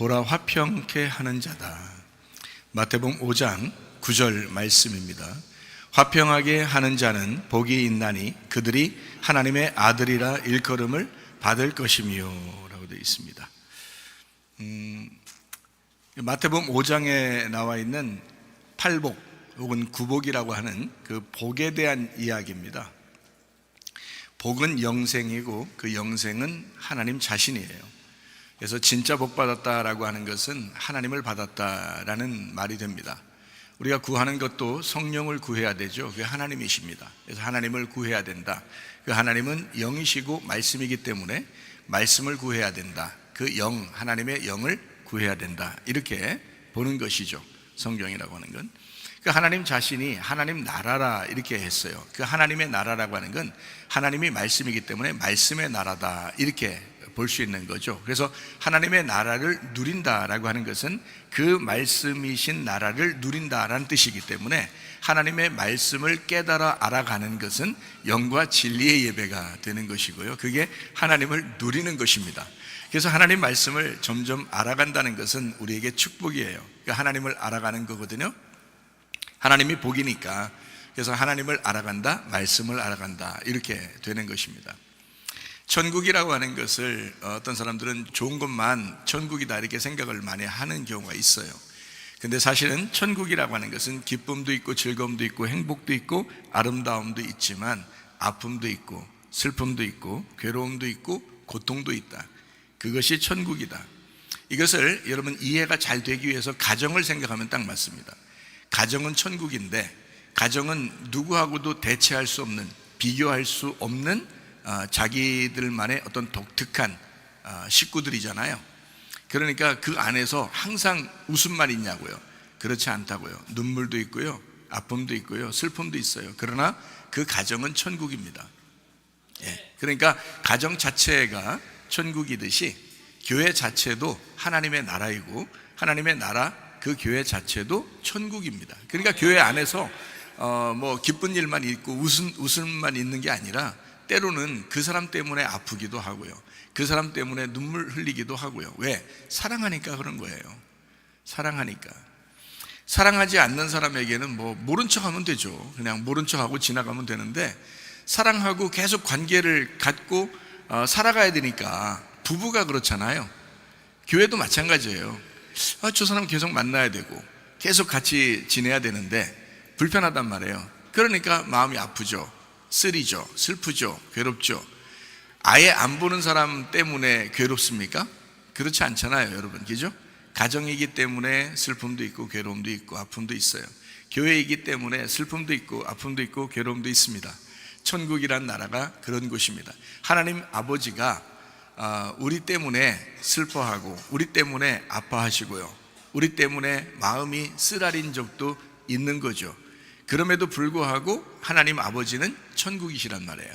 보라 화평케 하는 자다. 마태복음 5장 9절 말씀입니다. 화평하게 하는 자는 복이 있나니 그들이 하나님의 아들이라 일컬음을 받을 것이며 라고 되어 있습니다. 마태복음 5장에 나와 있는 팔복 혹은 구복이라고 하는 그 복에 대한 이야기입니다. 복은 영생이고 그 영생은 하나님 자신이에요. 그래서 진짜 복 받았다라고 하는 것은 하나님을 받았다라는 말이 됩니다. 우리가 구하는 것도 성령을 구해야 되죠. 그게 하나님이십니다. 그래서 하나님을 구해야 된다. 그 하나님은 영이시고 말씀이기 때문에 말씀을 구해야 된다. 그 영, 하나님의 영을 구해야 된다. 이렇게 보는 것이죠. 성경이라고 하는 건. 그 하나님 자신이 하나님 나라라 이렇게 했어요. 그 하나님의 나라라고 하는 건 하나님이 말씀이기 때문에 말씀의 나라다 이렇게 볼 수 있는 거죠. 그래서 하나님의 나라를 누린다라고 하는 것은 그 말씀이신 나라를 누린다라는 뜻이기 때문에 하나님의 말씀을 깨달아 알아가는 것은 영과 진리의 예배가 되는 것이고요. 그게 하나님을 누리는 것입니다. 그래서 하나님 말씀을 점점 알아간다는 것은 우리에게 축복이에요. 그러니까 하나님을 알아가는 거거든요. 하나님이 복이니까. 그래서 하나님을 알아간다, 말씀을 알아간다 이렇게 되는 것입니다. 천국이라고 하는 것을 어떤 사람들은 좋은 것만 천국이다 이렇게 생각을 많이 하는 경우가 있어요. 근데 사실은 천국이라고 하는 것은 기쁨도 있고 즐거움도 있고 행복도 있고 아름다움도 있지만 아픔도 있고 슬픔도 있고 괴로움도 있고 고통도 있다. 그것이 천국이다. 이것을 여러분 이해가 잘 되기 위해서 가정을 생각하면 딱 맞습니다. 가정은 천국인데 가정은 누구하고도 대체할 수 없는, 비교할 수 없는 자기들만의 어떤 독특한 식구들이잖아요. 그러니까 그 안에서 항상 웃음만 있냐고요? 그렇지 않다고요. 눈물도 있고요, 아픔도 있고요, 슬픔도 있어요. 그러나 그 가정은 천국입니다. 그러니까 가정 자체가 천국이듯이 교회 자체도 하나님의 나라이고 하나님의 나라 그 교회 자체도 천국입니다. 그러니까 교회 안에서 뭐 기쁜 일만 있고 웃음만 있는 게 아니라 때로는 그 사람 때문에 아프기도 하고요. 그 사람 때문에 눈물 흘리기도 하고요. 왜? 사랑하니까 그런 거예요. 사랑하니까. 사랑하지 않는 사람에게는 뭐 모른 척하면 되죠. 그냥 모른 척하고 지나가면 되는데 사랑하고 계속 관계를 갖고 살아가야 되니까 부부가 그렇잖아요. 교회도 마찬가지예요. 저 사람 계속 만나야 되고 계속 같이 지내야 되는데 불편하단 말이에요. 그러니까 마음이 아프죠. 쓰리죠. 슬프죠. 괴롭죠. 아예 안 보는 사람 때문에 괴롭습니까? 그렇지 않잖아요, 여러분. 그죠? 가정이기 때문에 슬픔도 있고 괴로움도 있고 아픔도 있어요. 교회이기 때문에 슬픔도 있고 아픔도 있고 괴로움도 있습니다. 천국이란 나라가 그런 곳입니다. 하나님 아버지가 우리 때문에 슬퍼하고 우리 때문에 아파하시고요. 우리 때문에 마음이 쓰라린 적도 있는 거죠. 그럼에도 불구하고 하나님 아버지는 천국이시란 말이에요.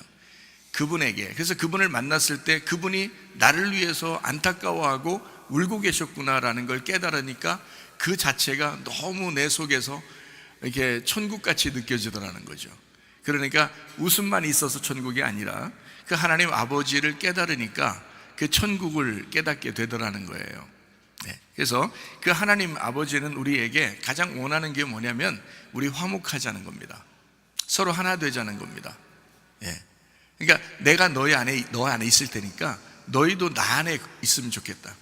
그분에게. 그래서 그분을 만났을 때 그분이 나를 위해서 안타까워하고 울고 계셨구나라는 걸 깨달으니까 그 자체가 너무 내 속에서 이렇게 천국같이 느껴지더라는 거죠. 그러니까 웃음만 있어서 천국이 아니라 그 하나님 아버지를 깨달으니까 그 천국을 깨닫게 되더라는 거예요. 그래서 그 하나님 아버지는 우리에게 가장 원하는 게 뭐냐면 우리 화목하자는 겁니다. 서로 하나 되자는 겁니다. 그러니까 내가 너 안에 있을 테니까 너희도 나 안에 있으면 좋겠다.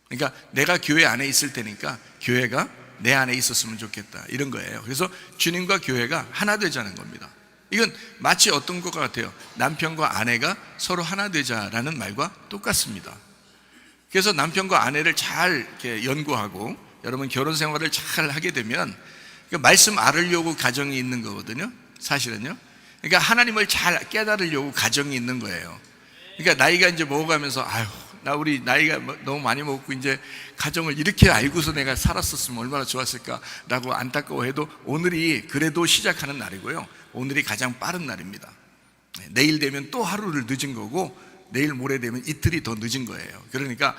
그러니까 내가 교회 안에 있을 테니까 교회가 내 안에 있었으면 좋겠다. 이런 거예요. 그래서 주님과 교회가 하나 되자는 겁니다. 이건 마치 어떤 것 같아요? 남편과 아내가 서로 하나 되자라는 말과 똑같습니다. 그래서 남편과 아내를 잘 이렇게 연구하고 여러분 결혼 생활을 잘 하게 되면 말씀 알으려고 가정이 있는 거거든요. 사실은요. 그러니까 하나님을 잘 깨달으려고 가정이 있는 거예요. 그러니까 나이가 이제 먹어가면서 우리 나이가 너무 많이 먹고 이제 가정을 이렇게 알고서 내가 살았었으면 얼마나 좋았을까라고 안타까워해도 오늘이 그래도 시작하는 날이고요. 오늘이 가장 빠른 날입니다. 내일 되면 또 하루를 늦은 거고 내일 모레 되면 이틀이 더 늦은 거예요. 그러니까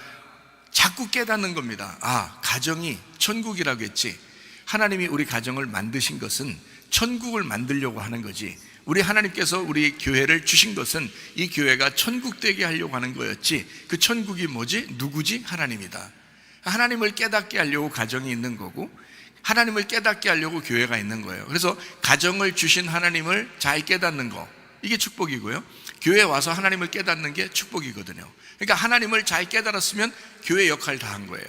자꾸 깨닫는 겁니다. 가정이 천국이라고 했지. 하나님이 우리 가정을 만드신 것은 천국을 만들려고 하는 거지. 우리 하나님께서 우리 교회를 주신 것은 이 교회가 천국 되게 하려고 하는 거였지. 그 천국이 뭐지? 누구지? 하나님이다. 하나님을 깨닫게 하려고 가정이 있는 거고, 하나님을 깨닫게 하려고 교회가 있는 거예요. 그래서 가정을 주신 하나님을 잘 깨닫는 거, 이게 축복이고요, 교회에 와서 하나님을 깨닫는 게 축복이거든요. 그러니까 하나님을 잘 깨달았으면 교회 역할 다 한 거예요.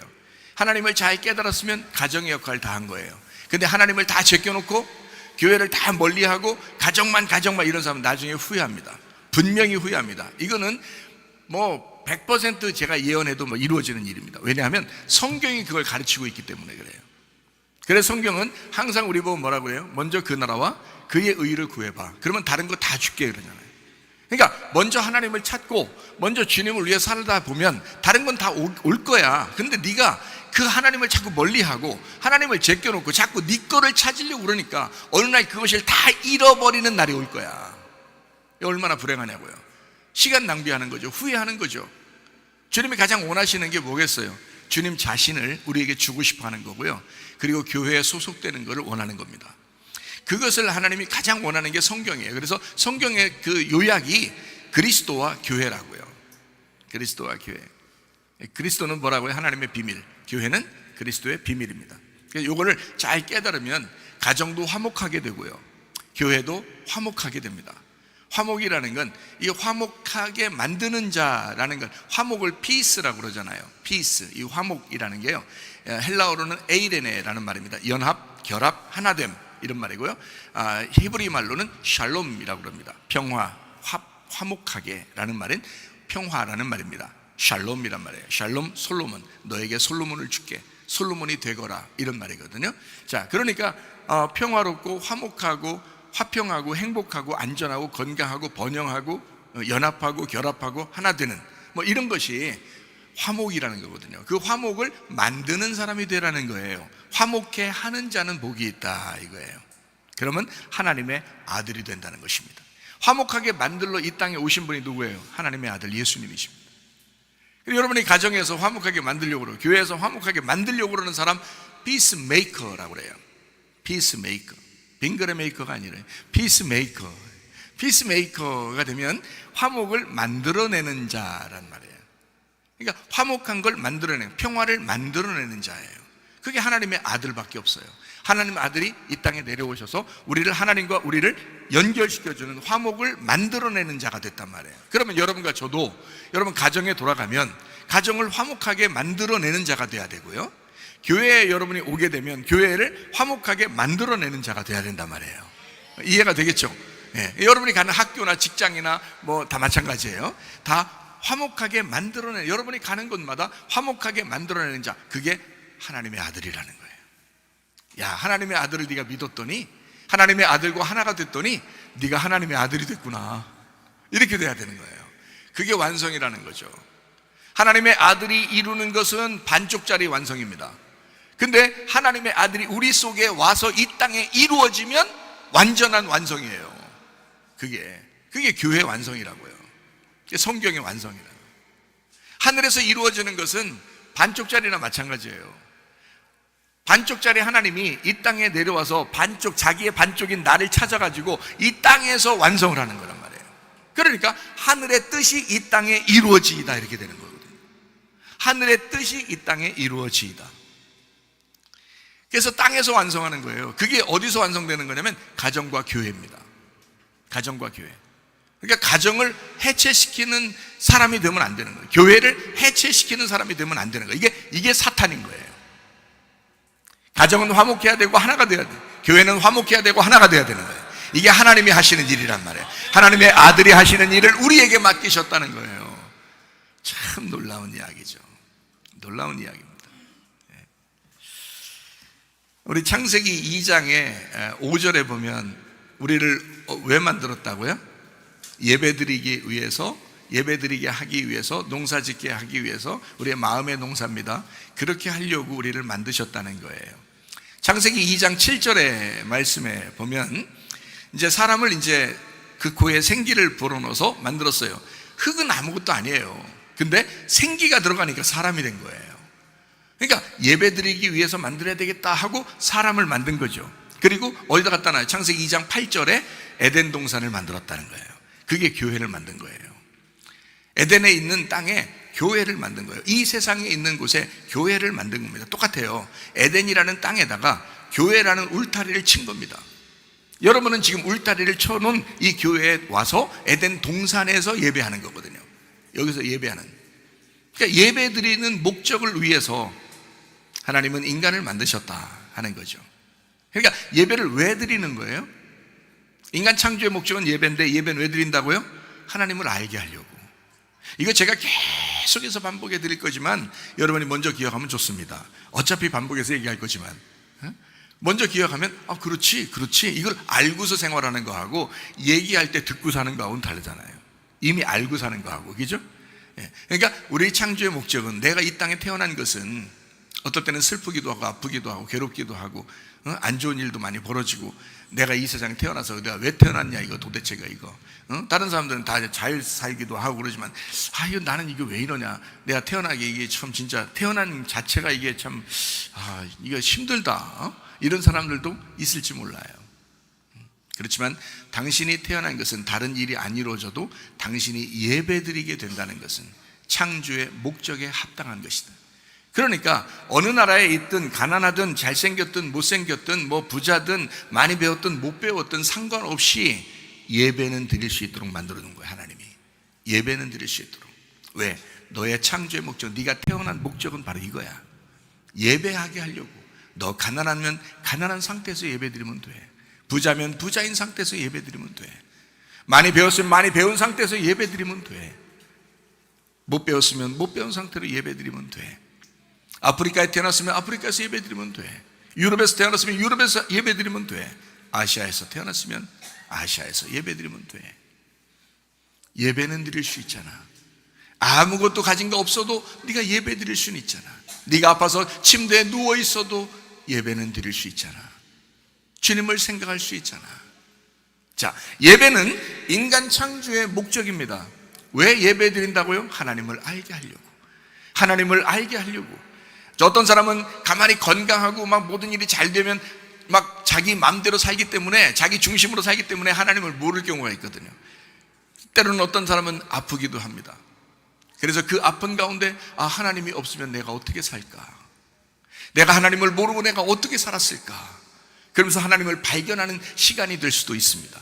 하나님을 잘 깨달았으면 가정의 역할 다 한 거예요. 근데 하나님을 다 제껴놓고 교회를 다 멀리하고 가정만 이런 사람은 나중에 후회합니다. 분명히 후회합니다. 이거는 100% 제가 예언해도 이루어지는 일입니다. 왜냐하면 성경이 그걸 가르치고 있기 때문에 그래요. 그래서 성경은 항상 우리 보면 뭐라고 해요? 먼저 그 나라와 그의 의를 구해봐. 그러면 다른 거 다 줄게 그러잖아요. 그러니까 먼저 하나님을 찾고 먼저 주님을 위해 살다 보면 다른 건 다 올 거야. 근데 네가 그 하나님을 자꾸 멀리하고 하나님을 제껴놓고 자꾸 네 거를 찾으려고 그러니까 어느 날 그것을 다 잃어버리는 날이 올 거야. 얼마나 불행하냐고요. 시간 낭비하는 거죠. 후회하는 거죠. 주님이 가장 원하시는 게 뭐겠어요? 주님 자신을 우리에게 주고 싶어 하는 거고요, 그리고 교회에 소속되는 것을 원하는 겁니다. 그것을 하나님이 가장 원하는 게 성경이에요. 그래서 성경의 그 요약이 그리스도와 교회라고요. 그리스도와 교회. 그리스도는 뭐라고요? 하나님의 비밀. 교회는 그리스도의 비밀입니다. 그래서 이거를 잘 깨달으면 가정도 화목하게 되고요, 교회도 화목하게 됩니다. 화목이라는 건 이 화목하게 만드는 자라는 건, 화목을 피스라고 그러잖아요. 피스. 이 화목이라는 게요, 헬라어로는 에이레네라는 말입니다. 연합, 결합, 하나됨, 이런 말이고요. 히브리 말로는 샬롬이라고 그럽니다. 평화, 화목하게라는 말은 평화라는 말입니다. 샬롬이란 말이에요. 샬롬 솔로몬, 너에게 솔로몬을 줄게, 솔로몬이 되거라, 이런 말이거든요. 자, 그러니까 평화롭고 화목하고 화평하고 행복하고 안전하고 건강하고 번영하고 연합하고 결합하고 하나 되는 이런 것이 화목이라는 거거든요. 그 화목을 만드는 사람이 되라는 거예요. 화목해 하는 자는 복이 있다 이거예요. 그러면 하나님의 아들이 된다는 것입니다. 화목하게 만들러 이 땅에 오신 분이 누구예요? 하나님의 아들 예수님이십니다. 여러분이 가정에서 화목하게 만들려고 그러고 교회에서 화목하게 만들려고 그러는 사람 피스메이커라고 그래요. 피스메이커. 빙그레 메이커가 아니라 피스메이커. 피스메이커가 되면 화목을 만들어내는 자란 말이에요. 그러니까 화목한 걸 만들어내는, 평화를 만들어내는 자예요. 그게 하나님의 아들밖에 없어요. 하나님의 아들이 이 땅에 내려오셔서 우리를, 하나님과 우리를 연결시켜주는, 화목을 만들어내는 자가 됐단 말이에요. 그러면 여러분과 저도 여러분 가정에 돌아가면 가정을 화목하게 만들어내는 자가 돼야 되고요, 교회에 여러분이 오게 되면 교회를 화목하게 만들어내는 자가 돼야 된단 말이에요. 이해가 되겠죠? 여러분이 가는 학교나 직장이나 다 마찬가지예요. 다 화목하게 만들어내는, 여러분이 가는 곳마다 화목하게 만들어내는 자, 그게 하나님의 아들이라는 거예요. 야, 하나님의 아들을 네가 믿었더니, 하나님의 아들과 하나가 됐더니 네가 하나님의 아들이 됐구나, 이렇게 돼야 되는 거예요. 그게 완성이라는 거죠. 하나님의 아들이 이루는 것은 반쪽짜리 완성입니다. 근데 하나님의 아들이 우리 속에 와서 이 땅에 이루어지면 완전한 완성이에요. 그게 교회의 완성이라고요. 그게 성경의 완성이라고요. 하늘에서 이루어지는 것은 반쪽짜리나 마찬가지예요. 반쪽짜리 하나님이 이 땅에 내려와서 자기의 반쪽인 나를 찾아가지고 이 땅에서 완성을 하는 거란 말이에요. 그러니까 하늘의 뜻이 이 땅에 이루어지이다, 이렇게 되는 거거든요. 하늘의 뜻이 이 땅에 이루어지이다. 그래서 땅에서 완성하는 거예요. 그게 어디서 완성되는 거냐면 가정과 교회입니다. 가정과 교회. 그러니까 가정을 해체시키는 사람이 되면 안 되는 거예요. 교회를 해체시키는 사람이 되면 안 되는 거예요. 이게 사탄인 거예요. 가정은 화목해야 되고 하나가 돼야 돼. 교회는 화목해야 되고 하나가 돼야 되는 거예요. 이게 하나님이 하시는 일이란 말이에요. 하나님의 아들이 하시는 일을 우리에게 맡기셨다는 거예요. 참 놀라운 이야기죠. 놀라운 이야기입니다. 우리 창세기 2장의 5절에 보면 우리를 왜 만들었다고요? 예배드리기 위해서, 예배드리게 하기 위해서, 농사짓게 하기 위해서, 우리의 마음의 농사입니다. 그렇게 하려고 우리를 만드셨다는 거예요. 창세기 2장 7절의 말씀에 보면 이제 사람을 이제 그 코에 생기를 불어넣어서 만들었어요. 흙은 아무것도 아니에요. 근데 생기가 들어가니까 사람이 된 거예요. 그러니까 예배드리기 위해서 만들어야 되겠다 하고 사람을 만든 거죠. 그리고 어디다 갖다 놔요? 창세기 2장 8절에 에덴 동산을 만들었다는 거예요. 그게 교회를 만든 거예요. 에덴에 있는 땅에 교회를 만든 거예요. 이 세상에 있는 곳에 교회를 만든 겁니다. 똑같아요. 에덴이라는 땅에다가 교회라는 울타리를 친 겁니다. 여러분은 지금 울타리를 쳐놓은 이 교회에 와서 에덴 동산에서 예배하는 거거든요. 여기서 예배하는, 그러니까 예배 드리는 목적을 위해서 하나님은 인간을 만드셨다 하는 거죠. 그러니까 예배를 왜 드리는 거예요? 인간 창조의 목적은 예배인데 예배는 왜 드린다고요? 하나님을 알게 하려고. 이거 제가 계속해서 반복해 드릴 거지만 여러분이 먼저 기억하면 좋습니다. 어차피 반복해서 얘기할 거지만 먼저 기억하면 그렇지 이걸 알고서 생활하는 거하고 얘기할 때 듣고 사는 거하고는 다르잖아요. 이미 알고 사는 거하고, 그죠? 그러니까 우리 창조의 목적은, 내가 이 땅에 태어난 것은 어떨 때는 슬프기도 하고 아프기도 하고 괴롭기도 하고 안 좋은 일도 많이 벌어지고, 내가 이 세상에 태어나서 내가 왜 태어났냐 이거 도대체가 이거, 다른 사람들은 다 잘 살기도 하고 그러지만 이거 나는 이거 왜 이러냐, 내가 태어나기 이게 참 진짜 태어난 자체가 이게 참 이거 힘들다, 이런 사람들도 있을지 몰라요. 그렇지만 당신이 태어난 것은 다른 일이 안 이루어져도 당신이 예배드리게 된다는 것은 창조의 목적에 합당한 것이다. 그러니까 어느 나라에 있든 가난하든 잘생겼든 못생겼든 뭐 부자든 많이 배웠든 못 배웠든 상관없이 예배는 드릴 수 있도록 만들어 놓은 거예요. 하나님이 예배는 드릴 수 있도록. 왜? 너의 창조의 목적, 네가 태어난 목적은 바로 이거야. 예배하게 하려고. 너 가난하면 가난한 상태에서 예배 드리면 돼. 부자면 부자인 상태에서 예배 드리면 돼. 많이 배웠으면 많이 배운 상태에서 예배 드리면 돼. 못 배웠으면 못 배운 상태로 예배 드리면 돼. 아프리카에 태어났으면 아프리카에서 예배 드리면 돼. 유럽에서 태어났으면 유럽에서 예배 드리면 돼. 아시아에서 태어났으면 아시아에서 예배 드리면 돼. 예배는 드릴 수 있잖아. 아무것도 가진 거 없어도 네가 예배 드릴 수는 있잖아. 네가 아파서 침대에 누워 있어도 예배는 드릴 수 있잖아. 주님을 생각할 수 있잖아. 자, 예배는 인간 창조의 목적입니다. 왜 예배 드린다고요? 하나님을 알게 하려고. 하나님을 알게 하려고. 어떤 사람은 가만히 건강하고 막 모든 일이 잘 되면 막 자기 마음대로 살기 때문에, 자기 중심으로 살기 때문에 하나님을 모를 경우가 있거든요. 때로는 어떤 사람은 아프기도 합니다. 그래서 그 아픈 가운데 하나님이 없으면 내가 어떻게 살까? 내가 하나님을 모르고 내가 어떻게 살았을까? 그러면서 하나님을 발견하는 시간이 될 수도 있습니다.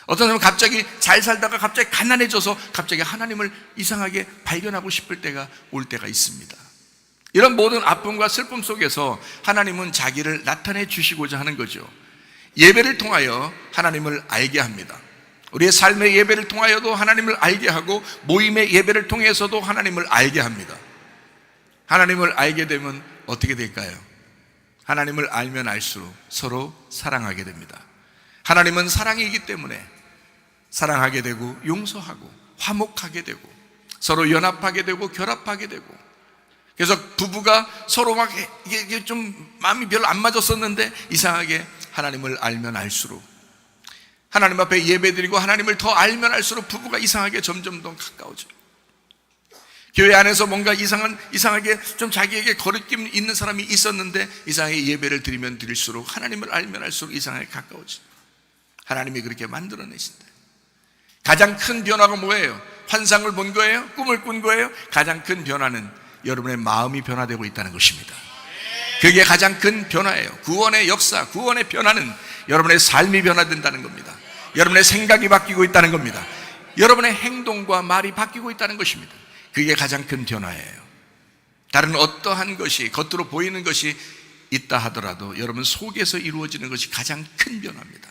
어떤 사람은 갑자기 잘 살다가 갑자기 가난해져서 갑자기 하나님을 이상하게 발견하고 싶을 때가 올 때가 있습니다. 이런 모든 아픔과 슬픔 속에서 하나님은 자기를 나타내 주시고자 하는 거죠. 예배를 통하여 하나님을 알게 합니다. 우리의 삶의 예배를 통하여도 하나님을 알게 하고, 모임의 예배를 통해서도 하나님을 알게 합니다. 하나님을 알게 되면 어떻게 될까요? 하나님을 알면 알수록 서로 사랑하게 됩니다. 하나님은 사랑이기 때문에 사랑하게 되고 용서하고 화목하게 되고 서로 연합하게 되고 결합하게 되고, 그래서 부부가 서로 막 이게 좀 마음이 별로 안 맞았었는데 이상하게 하나님을 알면 알수록, 하나님 앞에 예배드리고 하나님을 더 알면 알수록 부부가 이상하게 점점 더 가까워져요. 교회 안에서 뭔가 이상하게 좀 자기에게 거리낌 있는 사람이 있었는데 이상하게 예배를 드리면 드릴수록, 하나님을 알면 알수록 이상하게 가까워져요. 하나님이 그렇게 만들어내신다. 가장 큰 변화가 뭐예요? 환상을 본 거예요? 꿈을 꾼 거예요? 가장 큰 변화는 여러분의 마음이 변화되고 있다는 것입니다. 그게 가장 큰 변화예요. 구원의 역사, 구원의 변화는 여러분의 삶이 변화된다는 겁니다. 여러분의 생각이 바뀌고 있다는 겁니다. 여러분의 행동과 말이 바뀌고 있다는 것입니다. 그게 가장 큰 변화예요. 다른 어떠한 것이, 겉으로 보이는 것이 있다 하더라도 여러분 속에서 이루어지는 것이 가장 큰 변화입니다.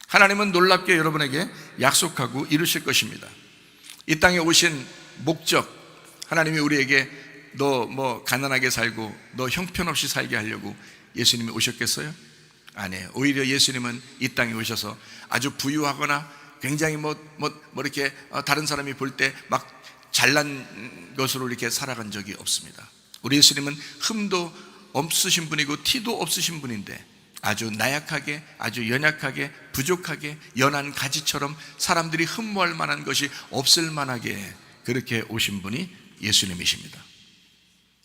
하나님은 놀랍게 여러분에게 약속하고 이루실 것입니다. 이 땅에 오신 목적, 하나님이 우리에게 너 뭐 가난하게 살고 너 형편없이 살게 하려고 예수님이 오셨겠어요? 아니에요. 오히려 예수님은 이 땅에 오셔서 아주 부유하거나 굉장히 이렇게 다른 사람이 볼 때 막 잘난 것으로 이렇게 살아간 적이 없습니다. 우리 예수님은 흠도 없으신 분이고 티도 없으신 분인데 아주 나약하게, 아주 연약하게, 부족하게, 연한 가지처럼 사람들이 흠모할 만한 것이 없을 만하게 그렇게 오신 분이 예수님이십니다.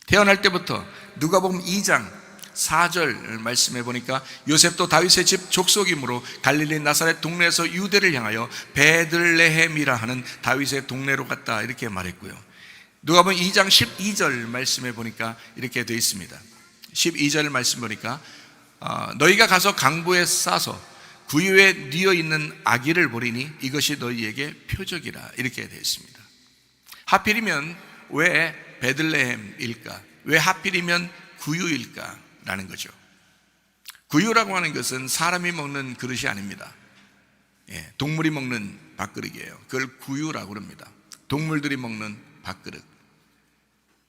태어날 때부터 누가복음 2장 4절 말씀해 보니까 요셉도 다윗의 집 족속이므로 갈릴리 나사렛 동네에서 유대를 향하여 베들레헴이라 하는 다윗의 동네로 갔다, 이렇게 말했고요. 누가복음 2장 12절 말씀에 보니까 이렇게 되어 있습니다. 12절 말씀 보니까 너희가 가서 강보에 싸서 구유에 뉘어 있는 아기를 보리니 이것이 너희에게 표적이라, 이렇게 되어 있습니다. 하필이면 왜 베들레헴일까? 왜 하필이면 구유일까? 라는 거죠. 구유라고 하는 것은 사람이 먹는 그릇이 아닙니다. 동물이 먹는 밥그릇이에요. 그걸 구유라고 합니다. 동물들이 먹는 밥그릇.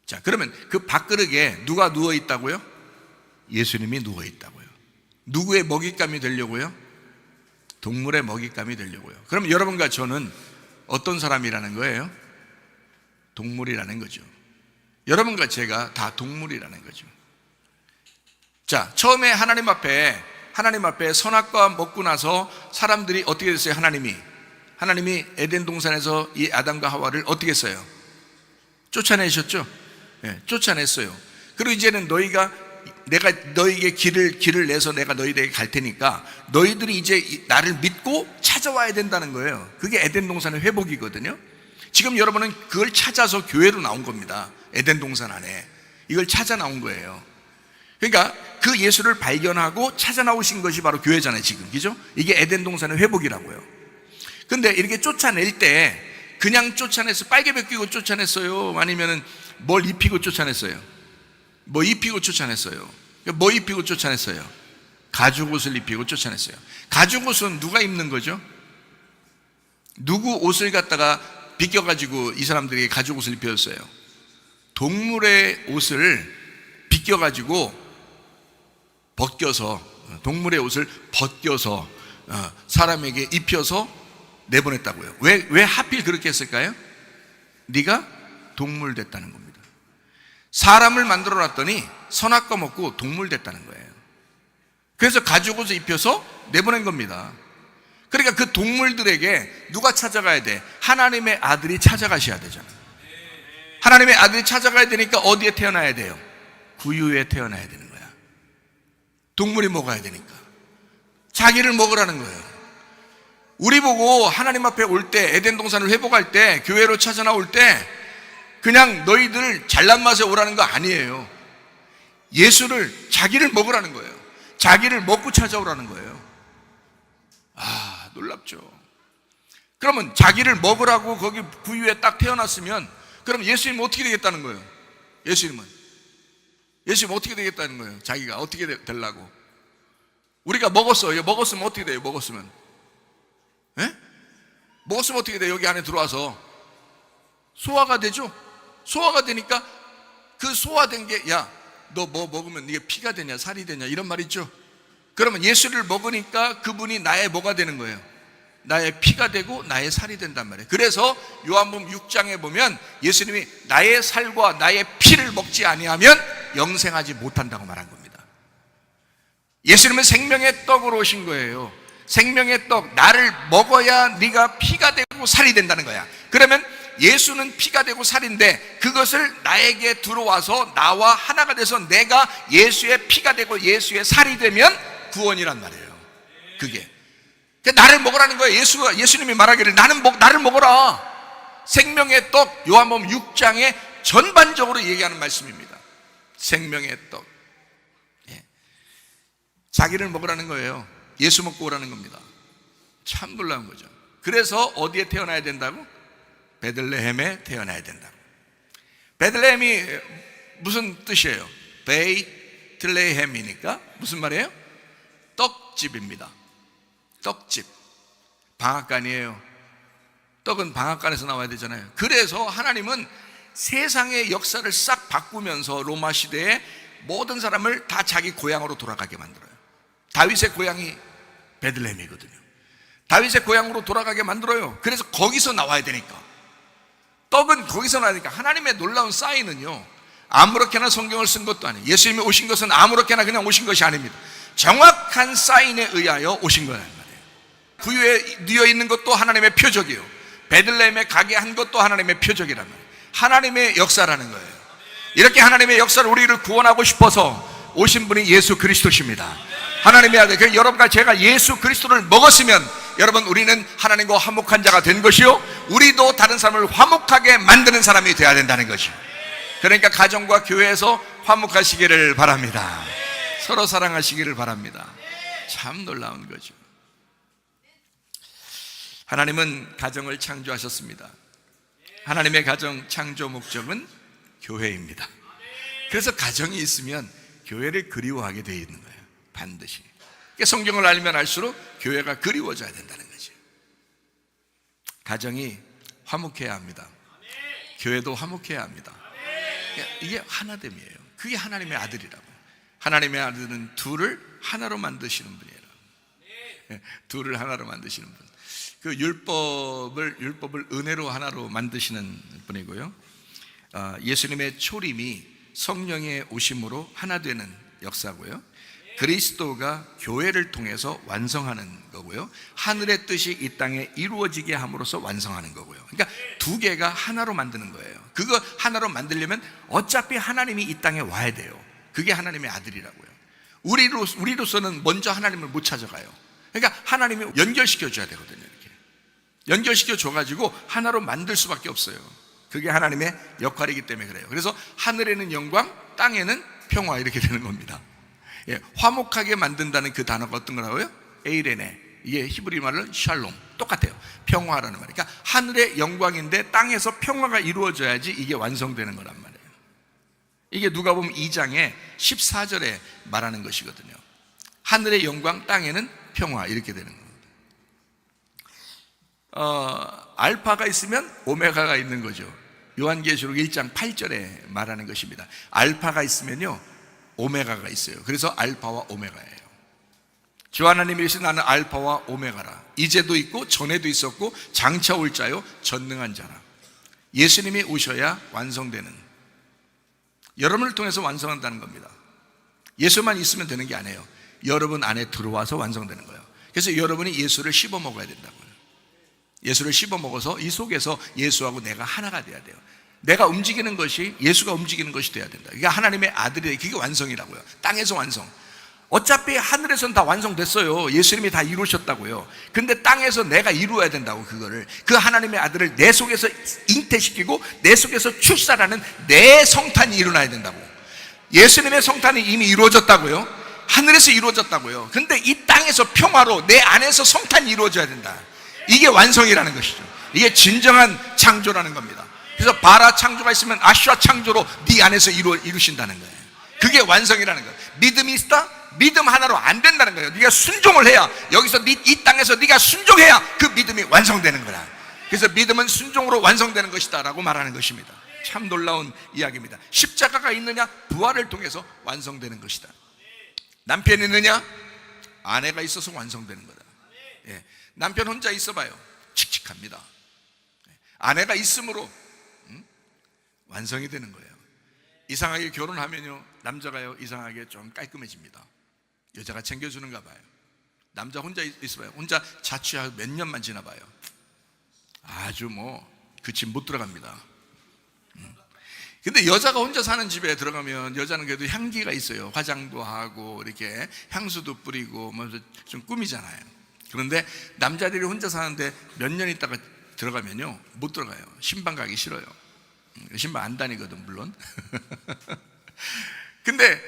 자, 그러면 그 밥그릇에 누가 누워 있다고요? 예수님이 누워 있다고요. 누구의 먹잇감이 되려고요? 동물의 먹잇감이 되려고요. 그럼 여러분과 저는 어떤 사람이라는 거예요? 동물이라는 거죠. 여러분과 제가 다 동물이라는 거죠. 자, 처음에 하나님 앞에 선악과 먹고 나서 사람들이 어떻게 됐어요? 하나님이 에덴 동산에서 이 아담과 하와를 어떻게 했어요? 쫓아내셨죠? 쫓아냈어요. 그리고 이제는 내가 너희에게 길을 내서 내가 너희에게 갈 테니까 너희들이 이제 나를 믿고 찾아와야 된다는 거예요. 그게 에덴 동산의 회복이거든요. 지금 여러분은 그걸 찾아서 교회로 나온 겁니다. 에덴 동산 안에 이걸 찾아 나온 거예요. 그러니까 그 예수를 발견하고 찾아 나오신 것이 바로 교회잖아요, 지금. 그죠? 이게 에덴 동산의 회복이라고요. 근데 이렇게 쫓아낼 때 그냥 쫓아냈어요? 빨개 벗기고 쫓아냈어요? 아니면은 뭘 입히고 쫓아냈어요? 뭐 입히고 쫓아냈어요? 뭐 입히고 쫓아냈어요? 가죽옷을 입히고 쫓아냈어요. 가죽옷은 누가 입는 거죠? 누구 옷을 갖다가 비껴가지고 이 사람들에게 가죽옷을 입혀줬어요? 동물의 옷을 비껴가지고 동물의 옷을 벗겨서 사람에게 입혀서 내보냈다고요. 왜 하필 그렇게 했을까요? 네가 동물 됐다는 겁니다. 사람을 만들어 놨더니 선악과 먹고 동물 됐다는 거예요. 그래서 가죽옷을 입혀서 내보낸 겁니다. 그러니까 그 동물들에게 누가 찾아가야 돼? 하나님의 아들이 찾아가셔야 되잖아요. 하나님의 아들이 찾아가야 되니까 어디에 태어나야 돼요? 구유에 태어나야 되는 거야. 동물이 먹어야 되니까 자기를 먹으라는 거예요. 우리 보고 하나님 앞에 올 때, 에덴 동산을 회복할 때, 교회로 찾아 나올 때 그냥 너희들 잘난 맛에 오라는 거 아니에요. 자기를 먹으라는 거예요. 자기를 먹고 찾아오라는 거예요. 놀랍죠. 그러면 자기를 먹으라고 거기 구유에 딱 태어났으면 그럼 예수님은 어떻게 되겠다는 거예요? 예수님은 어떻게 되겠다는 거예요? 자기가 어떻게 되려고? 우리가 먹었으면 어떻게 돼요? 먹었으면 어떻게 돼요? 여기 안에 들어와서 소화가 되죠? 소화가 되니까 그 소화된 게 너 뭐 먹으면 이게 피가 되냐 살이 되냐 이런 말 있죠? 그러면 예수를 먹으니까 그분이 나의 뭐가 되는 거예요? 나의 피가 되고 나의 살이 된단 말이에요. 그래서 요한복음 6장에 보면 예수님이 나의 살과 나의 피를 먹지 아니하면 영생하지 못한다고 말한 겁니다. 예수님은 생명의 떡으로 오신 거예요. 생명의 떡, 나를 먹어야 네가 피가 되고 살이 된다는 거야. 그러면 예수는 피가 되고 살인데 그것을 나에게 들어와서 나와 하나가 돼서 내가 예수의 피가 되고 예수의 살이 되면 구원이란 말이에요. 그게 나를 먹으라는 거예요. 예수님이 말하기를 나를 먹어라. 생명의 떡, 요한복음 6장에 전반적으로 얘기하는 말씀입니다. 생명의 떡. 자기를 먹으라는 거예요. 예수 먹고 오라는 겁니다. 참 놀라운 거죠. 그래서 어디에 태어나야 된다고? 베들레헴에 태어나야 된다고. 베들레헴이 무슨 뜻이에요? 베이틀레헴이니까 무슨 말이에요? 떡집입니다. 떡집. 방앗간이에요. 떡은 방앗간에서 나와야 되잖아요. 그래서 하나님은 세상의 역사를 싹 바꾸면서 로마 시대에 모든 사람을 다 자기 고향으로 돌아가게 만들어요. 다윗의 고향이 베들레헴이거든요. 다윗의 고향으로 돌아가게 만들어요. 그래서 거기서 나와야 되니까. 떡은 거기서 나와야 되니까. 하나님의 놀라운 사인은요, 아무렇게나 성경을 쓴 것도 아니에요. 예수님이 오신 것은 아무렇게나 그냥 오신 것이 아닙니다. 정확한 사인에 의하여 오신 거란 말이에요. 구유에 뉘어 있는 것도 하나님의 표적이에요. 베들레헴에 가게 한 것도 하나님의 표적이란 말이에요. 하나님의 역사라는 거예요. 이렇게 하나님의 역사를 우리를 구원하고 싶어서 오신 분이 예수 그리스도십니다. 하나님의 아들. 여러분과 제가 예수 그리스도를 먹었으면 여러분, 우리는 하나님과 화목한 자가 된 것이요, 우리도 다른 사람을 화목하게 만드는 사람이 되어야 된다는 것이요. 그러니까 가정과 교회에서 화목하시기를 바랍니다. 서로 사랑하시기를 바랍니다. 참 놀라운 거죠. 하나님은 가정을 창조하셨습니다. 하나님의 가정 창조 목적은 교회입니다. 그래서 가정이 있으면 교회를 그리워하게 되어 있는 거예요. 반드시. 그러니까 성경을 알면 알수록 교회가 그리워져야 된다는 거죠. 가정이 화목해야 합니다. 교회도 화목해야 합니다. 이게 하나됨이에요. 그게 하나님의 아들이라고. 하나님의 아들은 둘을 하나로 만드시는 분이에요. 둘을 하나로 만드시는 분. 그 율법을 은혜로 하나로 만드시는 분이고요. 예수님의 초림이 성령의 오심으로 하나 되는 역사고요. 그리스도가 교회를 통해서 완성하는 거고요. 하늘의 뜻이 이 땅에 이루어지게 함으로써 완성하는 거고요. 그러니까 두 개가 하나로 만드는 거예요. 그거 하나로 만들려면 어차피 하나님이 이 땅에 와야 돼요. 그게 하나님의 아들이라고요. 우리로서는 먼저 하나님을 못 찾아가요. 그러니까 하나님이 연결시켜 줘야 되거든요. 이렇게 연결시켜 줘가지고 하나로 만들 수밖에 없어요. 그게 하나님의 역할이기 때문에 그래요. 그래서 하늘에는 영광, 땅에는 평화, 이렇게 되는 겁니다. 화목하게 만든다는 그 단어가 어떤 거라고요? 에이레네. 이게 히브리 말로 샬롬, 똑같아요. 평화라는 말. 그러니까 하늘의 영광인데 땅에서 평화가 이루어져야지 이게 완성되는 거란 말이에요. 이게 누가복음 2장에 14절에 말하는 것이거든요. 하늘의 영광, 땅에는 평화, 이렇게 되는 겁니다. 알파가 있으면 오메가가 있는 거죠. 요한계시록 1장 8절에 말하는 것입니다. 알파가 있으면요, 오메가가 있어요. 그래서 알파와 오메가예요. 주 하나님이 이르시되 나는 알파와 오메가라. 이제도 있고 전에도 있었고 장차 올 자요 전능한 자라. 예수님이 오셔야 완성되는, 여러분을 통해서 완성한다는 겁니다. 예수만 있으면 되는 게 아니에요. 여러분 안에 들어와서 완성되는 거예요. 그래서 여러분이 예수를 씹어 먹어야 된다고요. 예수를 씹어 먹어서 이 속에서 예수하고 내가 하나가 돼야 돼요. 내가 움직이는 것이 예수가 움직이는 것이 돼야 된다. 이게 하나님의 아들이, 그게 완성이라고요. 땅에서 완성. 어차피 하늘에서는 다 완성됐어요. 예수님이 다 이루셨다고요. 근데 땅에서 내가 이루어야 된다고. 그거를, 그 하나님의 아들을 내 속에서 잉태시키고 내 속에서 출산하는 내 성탄이 일어나야 된다고. 예수님의 성탄이 이미 이루어졌다고요. 하늘에서 이루어졌다고요. 근데 이 땅에서 평화로 내 안에서 성탄이 이루어져야 된다. 이게 완성이라는 것이죠. 이게 진정한 창조라는 겁니다. 그래서 바라 창조가 있으면 아슈아 창조로 네 안에서 이루신다는 거예요. 그게 완성이라는 거예요. 믿음이 있다? 믿음 하나로 안 된다는 거예요. 네가 순종을 해야, 여기서 이 땅에서 네가 순종해야 그 믿음이 완성되는 거야. 그래서 믿음은 순종으로 완성되는 것이다 라고 말하는 것입니다. 참 놀라운 이야기입니다. 십자가가 있느냐? 부활을 통해서 완성되는 것이다. 남편이 있느냐? 아내가 있어서 완성되는 거다. 예. 남편 혼자 있어봐요, 칙칙합니다. 아내가 있으므로 완성이 되는 거예요. 이상하게 결혼하면요, 남자가요 이상하게 좀 깔끔해집니다. 여자가 챙겨주는가 봐요. 남자 혼자 있어봐요, 혼자 자취하고 몇 년만 지나봐요, 아주 그 집 못 들어갑니다. 근데 여자가 혼자 사는 집에 들어가면 여자는 그래도 향기가 있어요. 화장도 하고 이렇게 향수도 뿌리고 좀 꾸미잖아요. 그런데 남자들이 혼자 사는데 몇 년 있다가 들어가면요, 못 들어가요. 신방 가기 싫어요. 신방 안 다니거든 물론. 근데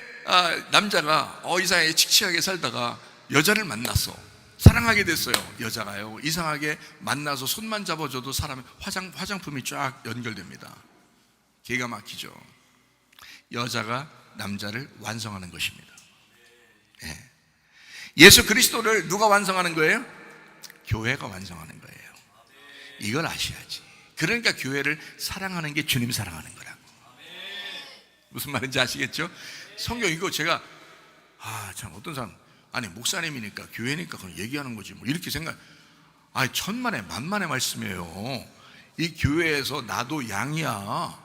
남자가 이상하게 칙칙하게 살다가 여자를 만났어. 사랑하게 됐어요. 여자가요 이상하게 만나서 손만 잡아줘도 사람의 화장품이 쫙 연결됩니다. 기가 막히죠. 여자가 남자를 완성하는 것입니다. 예. 예수 그리스도를 누가 완성하는 거예요? 교회가 완성하는 거예요. 이걸 아셔야지. 그러니까 교회를 사랑하는 게 주님 사랑하는 거라고. 무슨 말인지 아시겠죠? 성경 이거 제가 참 어떤 사람, 아니 목사님이니까 교회니까 그냥 얘기하는 거지 이렇게 생각. 천만에 만만의 말씀이에요. 이 교회에서 나도 양이야.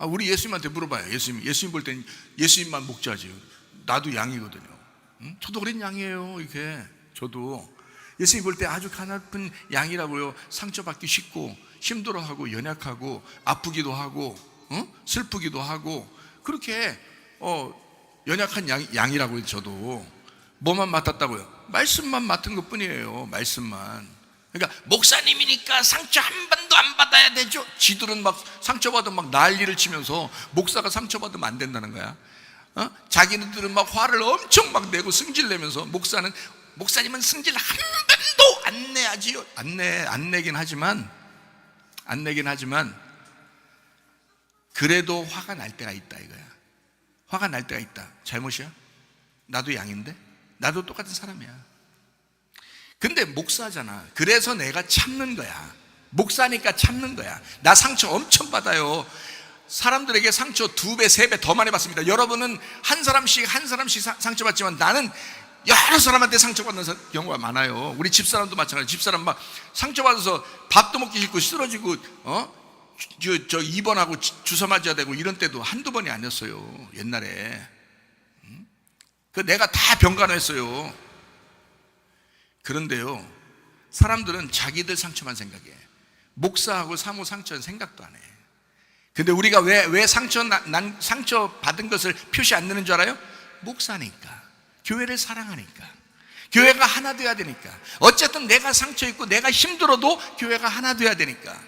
우리 예수님한테 물어봐요. 예수님 볼 땐 예수님만 목자지. 나도 양이거든요. 저도 어린 양이에요. 이렇게 저도 예수님 볼 때 아주 가냘픈 양이라고요. 상처받기 쉽고 힘들어하고 연약하고 아프기도 하고 슬프기도 하고 그렇게 연약한 양이라고요. 저도 뭐만 맡았다고요? 말씀만 맡은 것 뿐이에요. 말씀만. 그러니까 목사님이니까 상처 한 번도 안 받아야 되죠. 지들은 막 상처받으면 막 난리를 치면서 목사가 상처받으면 안 된다는 거야. 자기네들은 막 화를 엄청 막 내고 승질내면서 목사님은 승질 한 번도 안 내야지요. 안 내긴 하지만 그래도 화가 날 때가 있다 이거야. 화가 날 때가 있다. 잘못이야? 나도 양인데? 나도 똑같은 사람이야. 근데 목사잖아. 그래서 내가 참는 거야. 목사니까 참는 거야. 나 상처 엄청 받아요. 사람들에게 상처 2배, 3배 더 많이 받습니다. 여러분은 한 사람씩 상처받지만 나는 여러 사람한테 상처받는 경우가 많아요. 우리 집사람도 마찬가지예요. 집사람 막 상처받아서 밥도 먹기 싫고 쓰러지고 저 입원하고 주사 맞아야 되고 이런 때도 한두 번이 아니었어요. 옛날에. 그 내가 다 병간호했어요. 그런데요, 사람들은 자기들 상처만 생각해. 목사하고 사모 상처는 생각도 안 해. 근데 우리가 왜 상처 받은 것을 표시 안 내는 줄 알아요? 목사니까, 교회를 사랑하니까, 교회가 하나 돼야 되니까. 어쨌든 내가 상처 있고 내가 힘들어도 교회가 하나 돼야 되니까.